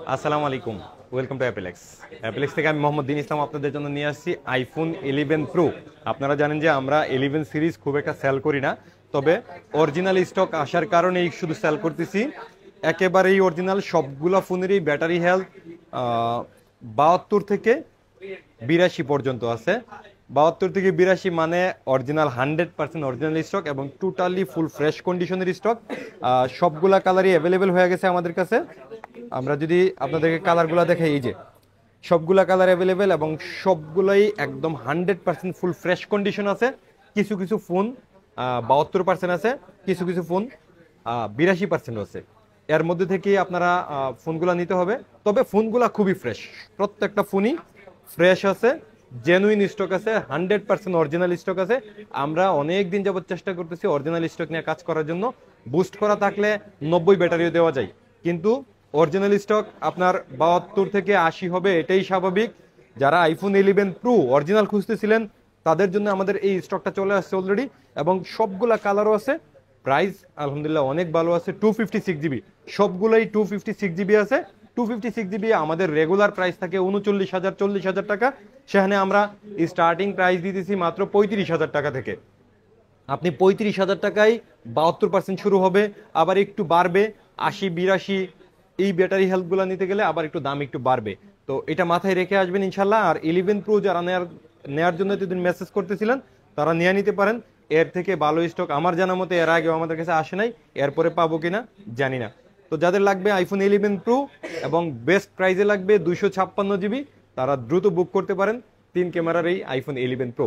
আসসালামু আলাইকুম, welcome to অ্যাপেলেক্স। অ্যাপেলেক্স থেকে আমি মোহাম্মদ দিন ইসলাম আপনাদের জন্য নিয়ে আসছি আইফোন 11 প্রো। আপনারা জানেন যে আমরা 11 সিরিজ খুব একটা সেল করি না, তবে অরিজিনাল স্টক আসার কারণেই শুধু সেল করতেছি। একেবারেই অরিজিনাল সবগুলা ফোনেরই ব্যাটারি হেলথ 72 থেকে 82 পর্যন্ত আছে। 72 থেকে 82 মানে অরিজিনাল 100% অরিজিনাল স্টক এবং টোটালি ফুল ফ্রেশ কন্ডিশনের স্টক। সবগুলা কালারই অ্যাভেলেবেল হয়ে গেছে আমাদের কাছে। আমরা যদি আপনাদেরকে কালারগুলো দেখাই, এই যে সবগুলা কালার অ্যাভেলেবেল এবং সবগুলোই একদম 100% ফুল ফ্রেশ কন্ডিশন আছে। কিছু কিছু ফোন 72% আছে, কিছু কিছু ফোন 82% আছে। এর মধ্যে থেকে আপনারা ফোনগুলো নিতে হবে, তবে ফোনগুলো খুবই ফ্রেশ, প্রত্যেকটা ফোনই ফ্রেশ আছে, জেনুইন স্টক আছে, 100% অরিজিনাল স্টক আছে। আমরা অনেক দিন যাবত চেষ্টা করতেছি অরিজিনাল স্টক নিয়ে কাজ করার জন্য। বুস্ট করা থাকলে 90 ব্যাটারিও দেওয়া যায়, কিন্তু অরিজিনাল স্টক আপনার 72 থেকে 80 হবে, এটাই স্বাভাবিক। যারা আইফোন 11 প্রো অরিজিনাল খুঁজতেছিলেন তাদের জন্য আমাদের এই স্টকটা চলে আসছে অলরেডি, এবং সবগুলা কালারও আছে। প্রাইস আলহামদুলিল্লাহ অনেক ভালো আছে। 256 জিবি, সবগুলাই 256 জিবি আছে। 256 জিবি আমাদের রেগুলার প্রাইস থাকে 39,000 40,000 টাকা, সেখানে আমরা স্টার্টিং প্রাইস দিতেছি মাত্র 35,000 টাকা থেকে। আপনি 35,000 টাকায় 72% শুরু হবে, আবার একটু বাড়বে 80 82। এই ব্যাটারি হেলথগুলো নিতে গেলে আবার একটু দাম একটু বাড়বে, তো এটা মাথায় রেখে আসবেন ইনশাল্লাহ। আর 11 প্রো যারা নেয়ার জন্য এতদিন মেসেজ করতেছিলেন তারা নিয়ে নিতে পারেন। এর থেকে ভালো স্টক আমার জানা মতে এর আগেও আমাদের কাছে আসে নাই, এরপরে পাবো কিনা জানি না। তো যাদের লাগবে আইফোন 11 প্রো এবং বেস্ট প্রাইসে লাগবে 256 জিবি, তারা দ্রুত বুক করতে পারেন 3 ক্যামেরার এই আইফোন 11 প্রো।